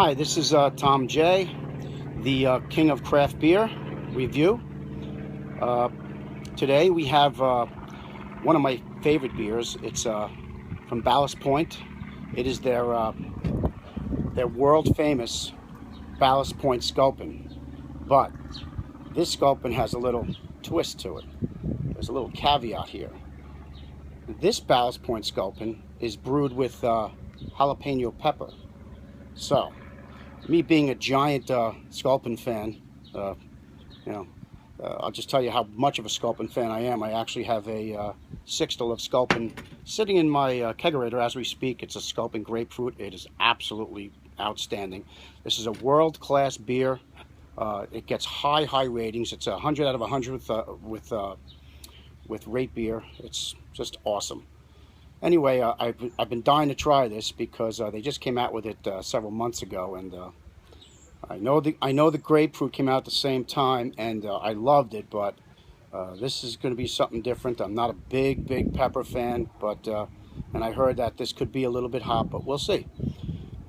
Hi, this is Tom J, the King of Craft Beer review. Today we have one of my favorite beers. It's from Ballast Point. It is their world famous Ballast Point Sculpin. But this Sculpin has a little twist to it. There's a little caveat here. This Ballast Point Sculpin is brewed with jalapeno pepper. So, me being a giant Sculpin fan, I'll just tell you how much of a Sculpin fan I am. I actually have a sixtel of Sculpin sitting in my kegerator as we speak. It's a Sculpin grapefruit. It is absolutely outstanding. This is a world-class beer. It gets high ratings. It's 100 out of 100 with rate beer. It's just awesome. Anyway, I've been dying to try this because they just came out with it several months ago, and I know the grapefruit came out at the same time, and I loved it. But this is going to be something different. I'm not a big pepper fan, but and I heard that this could be a little bit hot, but we'll see.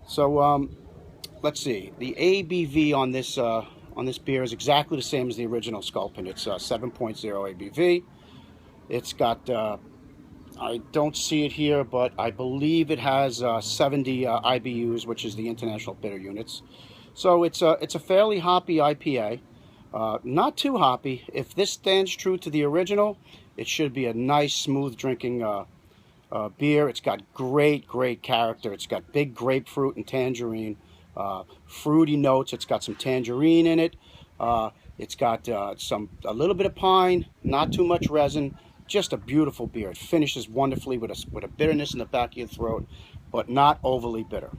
So let's see. The ABV on this beer is exactly the same as the original Sculpin. It's 7.0 ABV. It's got I don't see it here, but I believe it has 70 IBUs, which is the International Bitter Units. So it's a fairly hoppy IPA, not too hoppy. If this stands true to the original, it should be a nice, smooth drinking beer. It's got great character. It's got big grapefruit and tangerine, fruity notes. It's got some tangerine in it. It's got a little bit of pine, not too much resin. Just a beautiful beer. It finishes wonderfully with a bitterness in the back of your throat, but not overly bitter.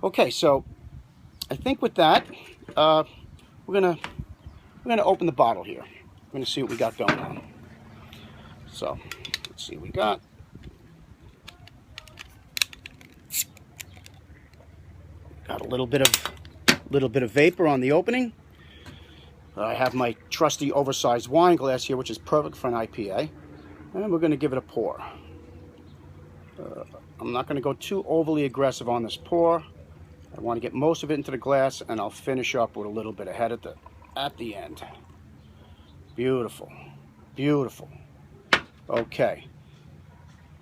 Okay, so I think with that, we're gonna open the bottle here. We're gonna see what we got going on. So let's see what we got. Got a little bit of vapor on the opening. I have my trusty oversized wine glass here, which is perfect for an IPA. And we're going to give it a pour. I'm not going to go too overly aggressive on this pour. I want to get most of it into the glass, and I'll finish up with a little bit ahead at the end. Beautiful. Beautiful. Okay.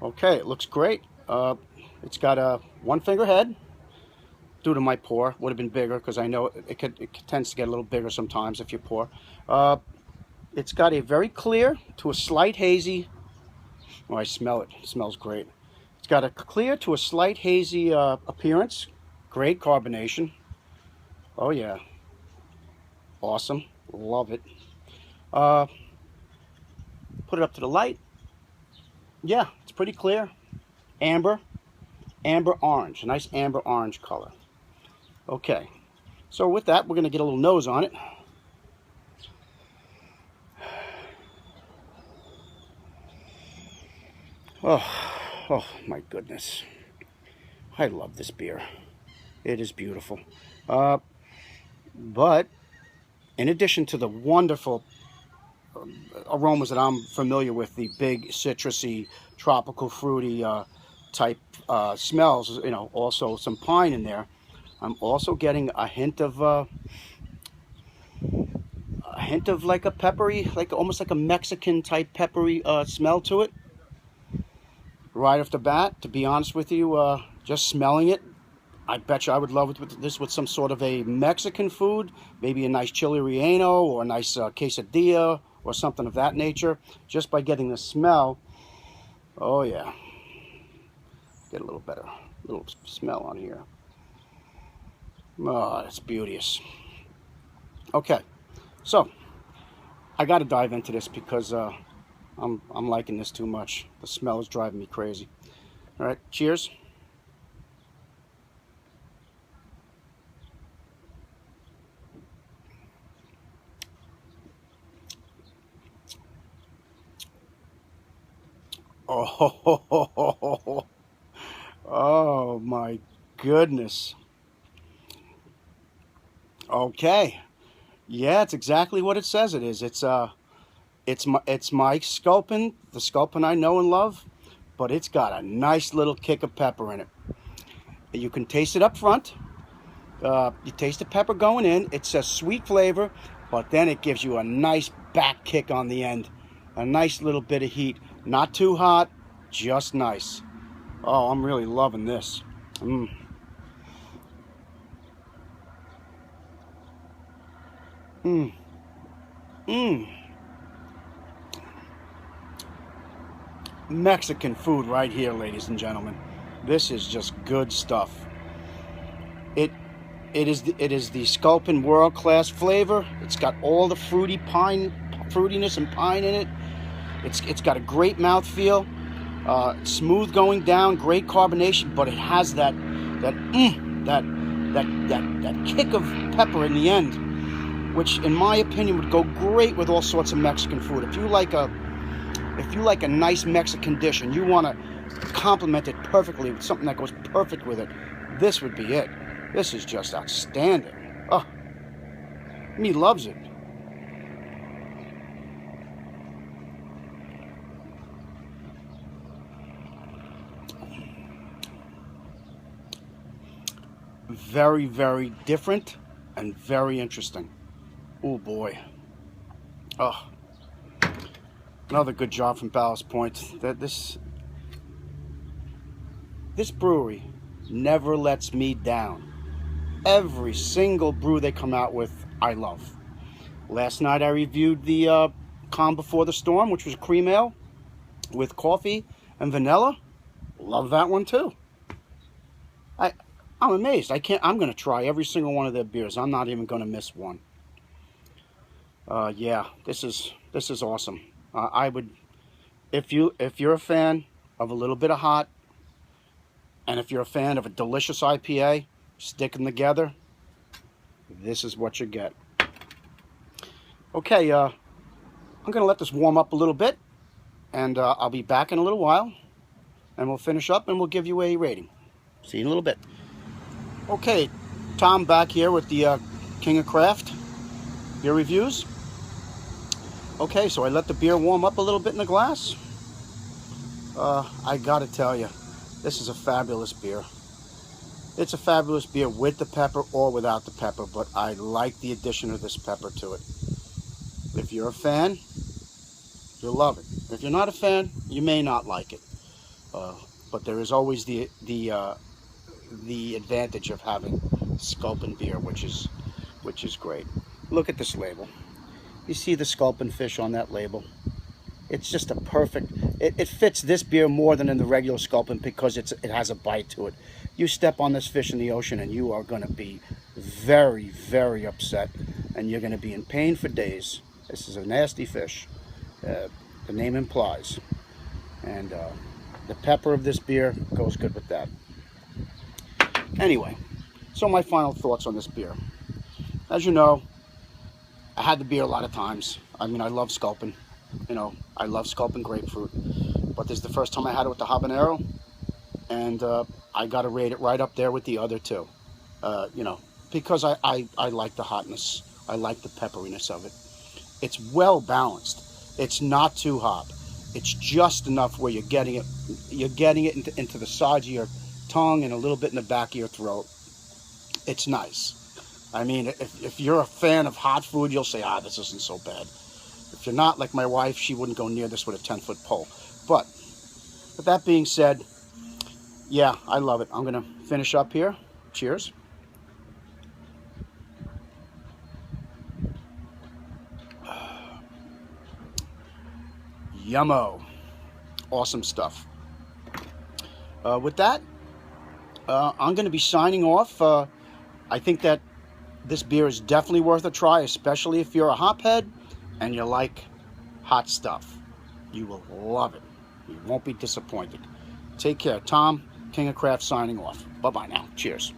Okay, it looks great. It's got a one-finger head. Due to my pour, would have been bigger because I know it tends to get a little bigger sometimes if you pour. It's got a very clear to a slight hazy. Oh, I smell it. It smells great. It's got a clear to a slight hazy appearance. Great carbonation. Oh yeah. Awesome. Love it. Put it up to the light. Yeah, it's pretty clear. Amber orange. A nice amber orange color. Okay, so with that, we're going to get a little nose on it. Oh my goodness. I love this beer. It is beautiful. But in addition to the wonderful aromas that I'm familiar with, the big citrusy, tropical, fruity type smells, also some pine in there, I'm also getting a hint of like a peppery, almost like a Mexican type peppery smell to it. Right off the bat, to be honest with you, just smelling it, I bet you I would love it with some sort of a Mexican food, maybe a nice chile relleno or a nice quesadilla or something of that nature. Just by getting the smell, oh yeah, get a little smell on here. Oh, that's beauteous. Okay, so I got to dive into this because I'm liking this too much. The smell is driving me crazy. All right, cheers. Oh my goodness. Okay, yeah, it's exactly what it says it is. It's my Sculpin, the Sculpin I know and love, but it's got a nice little kick of pepper in it. You can taste it up front. You taste the pepper going in. It's a sweet flavor, but then it gives you a nice back kick on the end. A nice little bit of heat. Not too hot, just nice. Oh, I'm really loving this. Mexican food right here, ladies and gentlemen. This is just good stuff. It is the Sculpin world-class flavor. It's got all the fruitiness and pine in it. It's got a great mouthfeel. Smooth going down, great carbonation, but it has that kick of pepper in the end, which in my opinion would go great with all sorts of Mexican food. If you like a nice Mexican dish and you want to complement it perfectly with something that goes perfect with it, this would be it. This is just outstanding. Oh, me loves it. Very, very different and very interesting. Oh boy. Oh, another good job from Ballast Point. This brewery never lets me down. Every single brew they come out with, I love. Last night I reviewed the Calm Before the Storm, which was cream ale with coffee and vanilla. Love that one too. I'm amazed. I'm going to try every single one of their beers. I'm not even going to miss one. Yeah, this is awesome. I would, if you're a fan of a little bit of hot, and if you're a fan of a delicious IPA, stick them together, this is what you get. Okay, I'm going to let this warm up a little bit, and I'll be back in a little while, and we'll finish up, and we'll give you a rating. See you in a little bit. Okay, Tom back here with the King of Craft beer reviews. Okay, so I let the beer warm up a little bit in the glass. I gotta tell you, this is a fabulous beer. It's a fabulous beer with the pepper or without the pepper, but I like the addition of this pepper to it. If you're a fan, you'll love it. If you're not a fan, you may not like it. But there is always the advantage of having Sculpin beer, which is great. Look at this label. You see the Sculpin fish on that label. It's just a perfect, it fits this beer more than in the regular Sculpin because it has a bite to it. You step on this fish in the ocean and you are going to be very, very upset, and you're going to be in pain for days. This is a nasty fish, the name implies, and the pepper of this beer goes good with that. Anyway, so my final thoughts on this beer. As you know, I had the beer a lot of times. I mean, I love Sculpin. You know, I love Sculpin grapefruit. But this is the first time I had it with the habanero, and I got to rate it right up there with the other two. You know, because I like the hotness. I like the pepperiness of it. It's well balanced. It's not too hot. It's just enough where you're getting it into the sides of your tongue and a little bit in the back of your throat. It's nice. I mean, if you're a fan of hot food, you'll say, this isn't so bad. If you're not, like my wife, she wouldn't go near this with a 10-foot pole. But with that being said, yeah, I love it. I'm going to finish up here. Cheers. Yummo. Awesome stuff. With that, I'm going to be signing off. I think that this beer is definitely worth a try, especially if you're a hophead and you like hot stuff. You will love it. You won't be disappointed. Take care. Tom, King of Craft, signing off. Bye-bye now. Cheers.